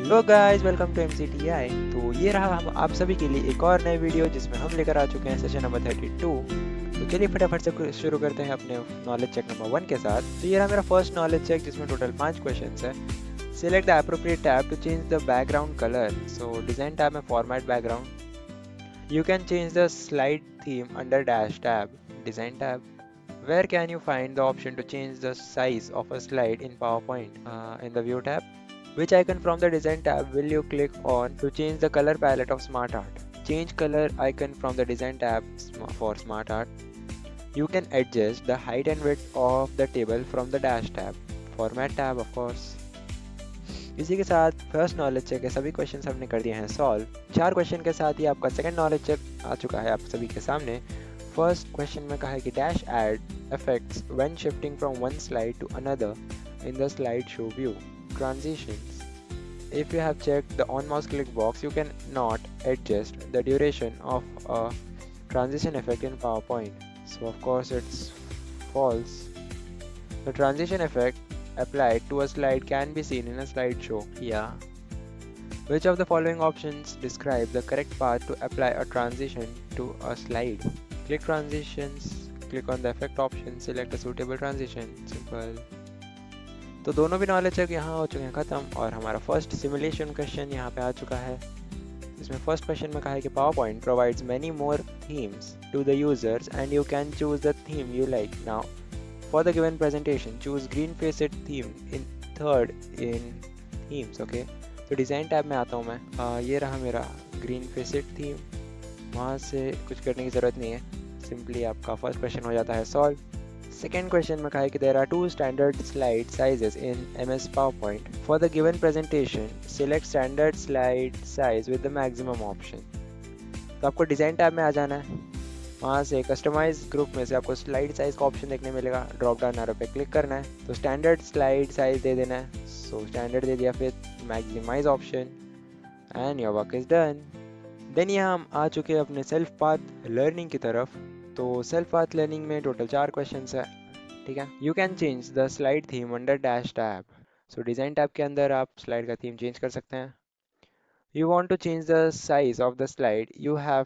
तो guys welcome to MCTI। तो ये रहा हम आप सभी के लिए एक और नए वीडियो जिसमें हम लेकर आ चुके हैं सेशन नंबर 32। तो चलिए फटाफट से शुरू करते हैं अपने नॉलेज चेक नंबर 1 के साथ। तो ये रहा मेरा फर्स्ट नॉलेज चेक जिसमें टोटल 5 क्वेश्चंस है। Select the appropriate tab to change the background colour. So design tab में format background. You can change the slide theme under dash tab, design tab. Where can you find the option to change the size of a slide in PowerPoint? In the View tab. Which icon from the Design tab will you click on to change the color palette of Smart Art? Change color icon from the Design tab for Smart Art. You can adjust the height and width of the table from the Dash tab. Format tab of course. इसी के साथ first knowledge check के सभी questions हमने कर दिए हैं solve. 4 question के साथ ही आपका सेकंड नॉलेज चेक आ चुका है आप सभी के सामने। फर्स्ट क्वेश्चन में कहा है कि dash add effects when shifting from one slide to another in the slideshow view. Transitions. If you have checked the on mouse click box, you can not adjust the duration of a transition effect in PowerPoint. So of course it's false. The transition effect applied to a slide can be seen in a slideshow. Yeah. Which of the following options describe the correct path to apply a transition to a slide? Click transitions, click on the effect option, select a suitable transition. Simple. तो दोनों भी knowledge check यहाँ हो चुके हैं ख़त्म और हमारा फर्स्ट सिमुलेशन क्वेश्चन यहाँ पे आ चुका है। इसमें फर्स्ट क्वेश्चन में कहा है कि PowerPoint provides many more themes to the users and you can choose the theme you like. Now, for the given presentation, choose green faced theme in third in themes. Okay. तो design tab में आता हूँ मैं। ये रहा मेरा green facet theme. वहाँ से कुछ करने की ज़रूरत नहीं है, सिंपली आपका फर्स्ट क्वेश्चन हो जाता है सॉल्व। सेकेंड क्वेश्चन में कहा है कि there are 2 standard slide sizes in MS PowerPoint। For the given presentation select standard slide size with the maximum option. तो आपको डिज़ाइन टैब में आ जाना है, वहाँ से कस्टमाइज ग्रुप में से आपको स्लाइड साइज का ऑप्शन देखने मिलेगा, ड्रॉप डाउन एरो पे क्लिक करना है, तो स्टैंडर्ड स्लाइड साइज दे देना है। सो स्टैंडर्ड दे दिया, फिर maximize option and your work is done. Then यहाँ हम आ चुके हैं अपने सेल्फ पाथ लर्निंग की तरफ। तो सेल्फ पाथ लर्निंग में टोटल 4 क्वेश्चन है, ठीक है। You can change the slide theme under dash tab. So design tab के अंदर आप स्लाइड का थीम चेंज कर सकते हैं। You want to change the size of the slide, you have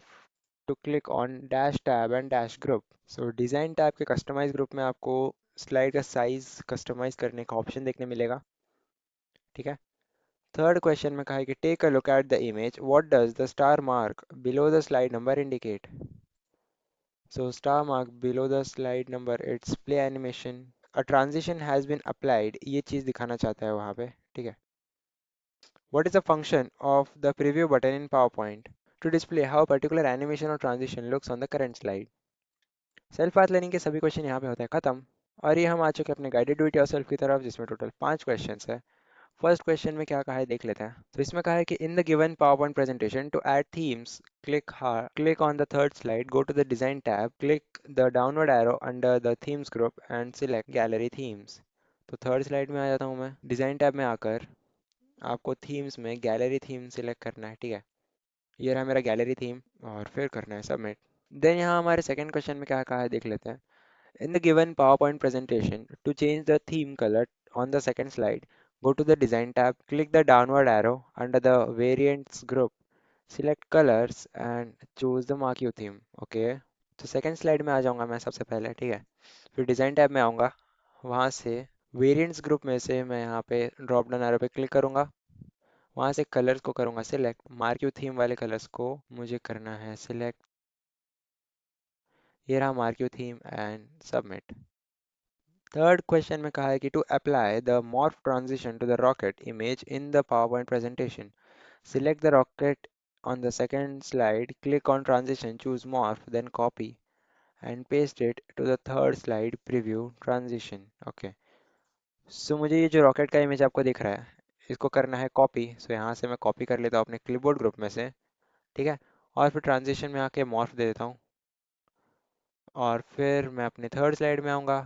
to click on dash tab and dash group. So design tab के customize group में आपको स्लाइड का साइज कस्टमाइज करने का ऑप्शन देखने मिलेगा, ठीक है। थर्ड क्वेश्चन में कहा है कि take a look at the image, what does the star mark below the slide number indicate. So star mark below the slide number it's play animation, a transition has been applied, ये चीज़ दिखाना चाहता है वहाँ पे, ठीक है। What is the function of the preview button in PowerPoint to display how particular animation और transition looks on the current slide. Self path learning के सभी क्वेश्चन यहाँ पे होते हैं खत्म और ये हम आ चुके हैं अपने गाइडेड डू इट योरसेल्फ की तरफ, जिसमें टोटल 5 क्वेश्चन है। फर्स्ट क्वेश्चन में क्या कहा है देख लेते हैं। तो इसमें कहा है कि in the given PowerPoint presentation to add themes click on the third slide, go to the design tab, click the downward arrow under the themes group and select gallery themes. तो थर्ड स्लाइड में आ जाता हूँ मैं। Design tab में आकर आपको themes में गैलरी थीम सिलेक्ट करना है, ठीक है। ये रहा मेरा गैलरी थीम और फिर करना है सबमिट। देन यहाँ हमारे सेकंड क्वेश्चन में क्या कहा है देख लेते हैं। In the given PowerPoint presentation, to change the theme color on the second slide, go to the Design tab, click the downward arrow under the Variants group, select Colors and choose the Marquee theme. Okay, तो second slide में आ जाऊंगा मैं सबसे पहले, ठीक है। फिर design tab में आऊँगा, वहाँ से वेरिएंट्स ग्रुप में से मैं यहाँ पे ड्रॉप डाउन एरो पे क्लिक करूँगा, वहाँ से कलर्स को करूँगा सिलेक्ट, मार्क्यू थीम वाले कलर्स को मुझे करना है सिलेक्ट। ये रहा marquee theme and submit. Third question में कहा है कि to apply the morph transition to the rocket image in the PowerPoint presentation, select the rocket on the second slide, click on transition, choose morph, then copy and paste it to the third slide, preview transition. Okay. सो मुझे ये जो rocket का image आपको दिख रहा है, इसको करना है कॉपी। सो यहाँ से मैं कॉपी कर लेता हूँ अपने क्लिपबोर्ड ग्रुप में से, ठीक है। और फिर ट्रांजिशन में आके मॉर्फ दे देता हूँ और फिर मैं अपने थर्ड स्लाइड में आऊँगा,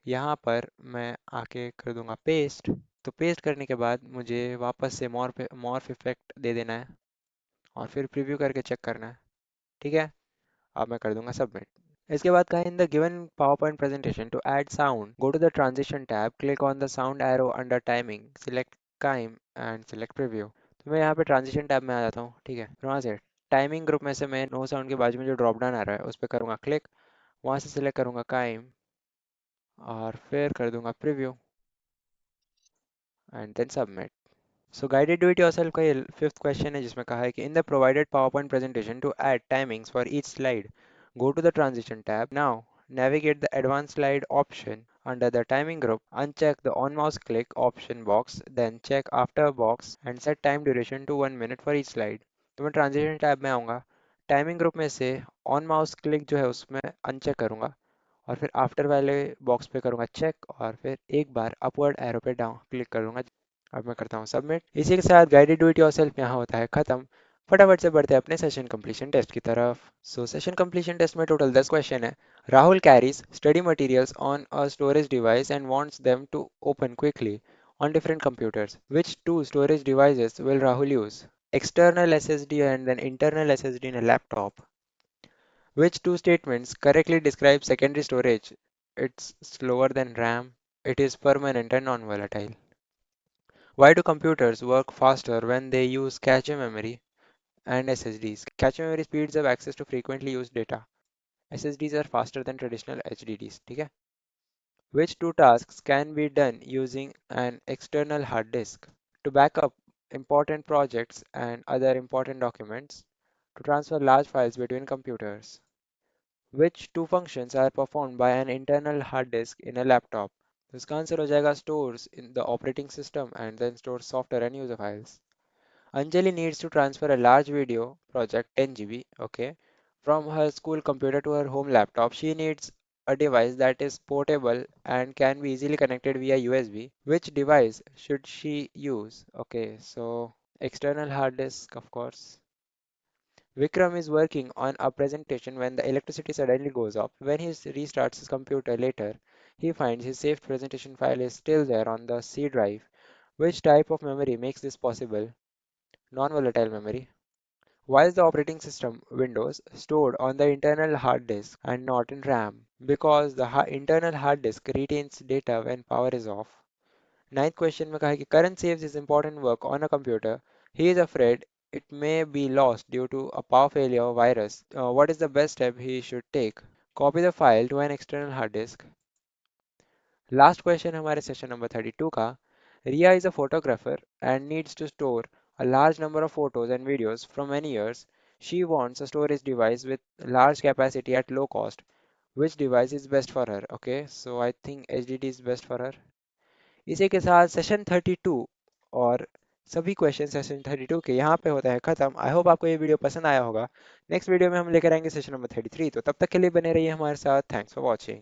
यहाँ पर मैं आके कर दूंगा पेस्ट। तो पेस्ट करने के बाद मुझे वापस से मॉर्फ इफेक्ट दे देना है और फिर प्रीव्यू करके चेक करना है, ठीक है। अब मैं कर दूंगा सबमिट। इसके बाद कहा in the given power point presentation to add sound, go to the transition tab, click on the sound arrow under timing, select chime and select preview. तो मैं यहाँ पे ट्रांजिशन टैब में आ जाता हूँ, ठीक है। फिर वहाँ से टाइमिंग ग्रुप में से मैं नो साउंड के बाजू में जो ड्रॉप डाउन आ रहा है उस पर करूँगा क्लिक, वहाँ से सिलेक्ट करूँगा काइम और फिर कर दूंगा preview and then submit. So guided do it yourself का ये फिफ्थ क्वेश्चन है जिसमें कहा है कि in the provided PowerPoint presentation to add timings for each slide go to the transition tab now, navigate the advanced slide option under the timing group, uncheck the on mouse click option box, then check after box and set time duration to 1 minute for each slide। तो मैं transition tab में आऊँगा, timing group में से on mouse click जो है उसमें uncheck करूँगा और फिर आफ्टर वाले बॉक्स पे करूँगा चेक और फिर एक बार अपवर्ड एरो पे डाउन क्लिक करूँगा। अब मैं करता हूँ सबमिट। इसी के साथ गाइडेड डू इट योरसेल्फ यहाँ होता है खत्म। फटाफट से बढ़ते हैं अपने सेशन कंप्लीशन टेस्ट की तरफ। सो सेशन कंप्लीशन टेस्ट में टोटल 10 क्वेश्चन है। Rahul carries study materials on a storage device and wants them to open quickly on different computers. Which two storage devices will Rahul use? External SSD and then internal SSD in a laptop. Which two statements correctly describe secondary storage? It's slower than RAM. It is permanent and non-volatile. Why do computers work faster when they use cache memory and SSDs? Cache memory speeds up access to frequently used data. SSDs are faster than traditional HDDs. ठीक है? Which two tasks can be done using an external hard disk? To back up important projects and other important documents. To transfer large files between computers. Which two functions are performed by an internal hard disk in a laptop? तो इसका answer हो जाएगा stores in the operating system and then stores software and user files. Anjali needs to transfer a large video project 10 GB, okay, from her school computer to her home laptop. She needs a device that is portable and can be easily connected via USB. Which device should she use? Okay, so external hard disk, of course. Vikram is working on a presentation when the electricity suddenly goes off. When he restarts his computer later, he finds his saved presentation file is still there on the C drive. Which type of memory makes this possible? Non-volatile memory. Why is the operating system Windows stored on the internal hard disk and not in RAM? Because the internal hard disk retains data when power is off. Ninth question में कहा है कि Karan saves his important work on a computer. He is afraid it may be lost due to a power failure or virus. What is the best step he should take? Copy the file to an external hard disk. Last question हमारे session number 32 का। Riya is a photographer and needs to store a large number of photos and videos from many years. She wants a storage device with large capacity at low cost. Which device is best for her? Okay, so I think HDD is best for her. इसी के साथ session 32 और सभी question session 32 के यहाँ पे होता है खत्म। आई होप आपको ये वीडियो पसंद आया होगा। नेक्स्ट वीडियो में हम लेकर आएंगे सेशन नंबर 33। तो तब तक के लिए बने रहिए हमारे साथ। Thanks for watching.